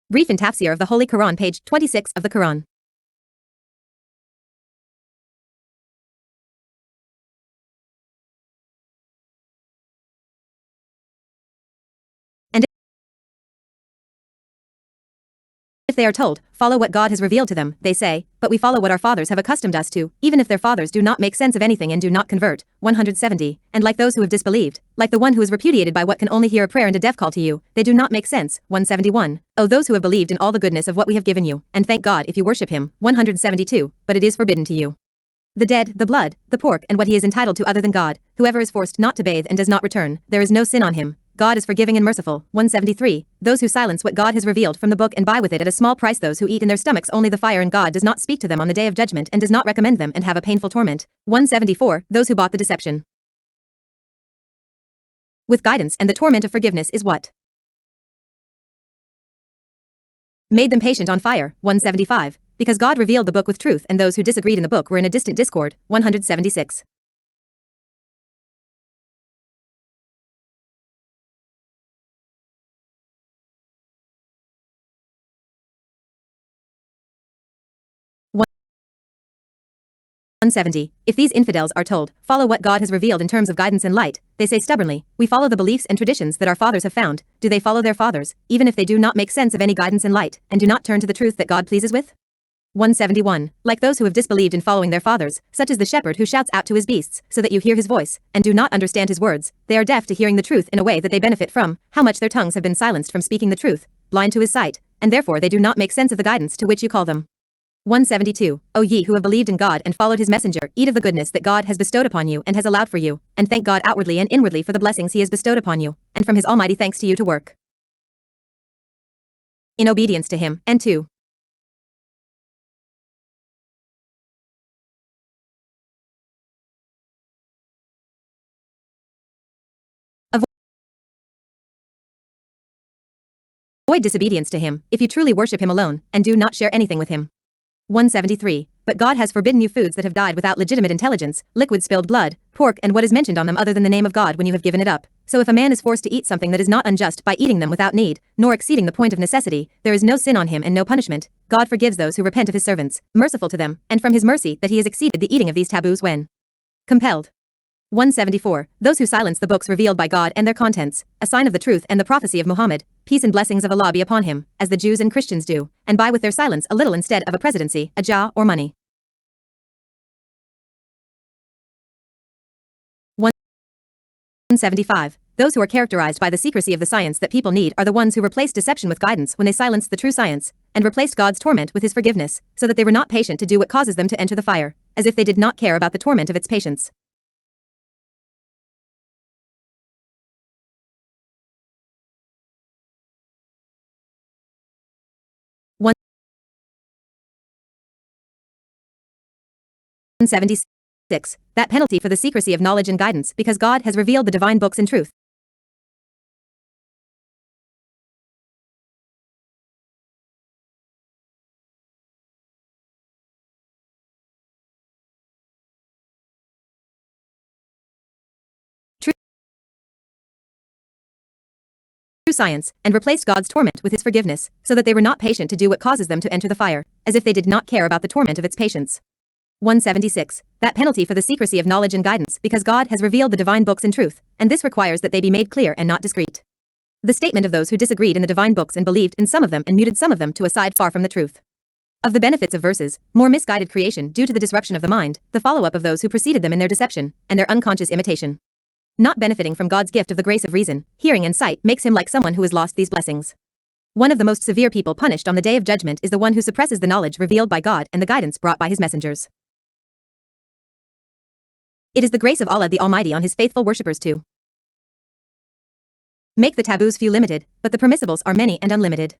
Brief and Tafsir of the Holy Quran, page 26 of the Quran. And if they are told, follow what God has revealed to them, they say, but we follow what our fathers have accustomed us to, even if their fathers do not make sense of anything and do not convert. 170. And like those who have disbelieved, like the one who is repudiated by what can only hear a prayer and a deaf call to you, they do not make sense. 171. O those who have believed in all the goodness of what we have given you, and thank God if you worship him. 172. But it is forbidden to you. The dead, the blood, the pork, and what he is entitled to other than God, whoever is forced not to bathe and does not return, there is no sin on him. God is forgiving and merciful. 173. Those who silence what God has revealed from the book and buy with it at a small price, those who eat in their stomachs only the fire, and God does not speak to them on the day of judgment and does not recommend them and have a painful torment. 174. Those who bought the deception with guidance and the torment of forgiveness is what made them patient on fire. 175. Because God revealed the book with truth, and those who disagreed in the book were in a distant discord. 176. If these infidels are told, follow what God has revealed in terms of guidance and light, they say stubbornly, we follow the beliefs and traditions that our fathers have found. Do they follow their fathers, even if they do not make sense of any guidance and light, and do not turn to the truth that God pleases with? 171. Like those who have disbelieved in following their fathers, such as the shepherd who shouts out to his beasts, so that you hear his voice, and do not understand his words. They are deaf to hearing the truth in a way that they benefit from. How much their tongues have been silenced from speaking the truth, blind to his sight, and therefore they do not make sense of the guidance to which you call them. 172. O ye who have believed in God and followed his messenger, eat of the goodness that God has bestowed upon you and has allowed for you, and thank God outwardly and inwardly for the blessings he has bestowed upon you, and from his almighty thanks to you to work in obedience to him, and to avoid disobedience to him, if you truly worship him alone, and do not share anything with him. 173. But God has forbidden you foods that have died without legitimate intelligence, liquid spilled blood, pork, and what is mentioned on them other than the name of God when you have given it up. So if a man is forced to eat something that is not unjust by eating them without need, nor exceeding the point of necessity, there is no sin on him and no punishment. God forgives those who repent of his servants, merciful to them, and from his mercy that he has exceeded the eating of these taboos when compelled. 174. Those who silence the books revealed by God and their contents, a sign of the truth and the prophecy of Muhammad, peace and blessings of Allah be upon him, as the Jews and Christians do, and buy with their silence a little instead of a presidency, a jah, or money. 175. Those who are characterized by the secrecy of the science that people need are the ones who replaced deception with guidance when they silenced the true science, and replaced God's torment with his forgiveness, so that they were not patient to do what causes them to enter the fire, as if they did not care about the torment of its patience. 176. That penalty for the secrecy of knowledge and guidance, because God has revealed the divine books in truth. True science, and replaced God's torment with his forgiveness, so that they were not patient to do what causes them to enter the fire, as if they did not care about the torment of its patience. 176. That penalty for the secrecy of knowledge and guidance, because God has revealed the divine books in truth, and this requires that they be made clear and not discreet. The statement of those who disagreed in the divine books and believed in some of them and muted some of them to a side far from the truth. Of the benefits of verses, more misguided creation due to the disruption of the mind, the follow-up of those who preceded them in their deception, and their unconscious imitation. Not benefiting from God's gift of the grace of reason, hearing and sight makes him like someone who has lost these blessings. One of the most severe people punished on the day of judgment is the one who suppresses the knowledge revealed by God and the guidance brought by his messengers. It is the grace of Allah the Almighty on his faithful worshippers to make the taboos few limited, but the permissibles are many and unlimited.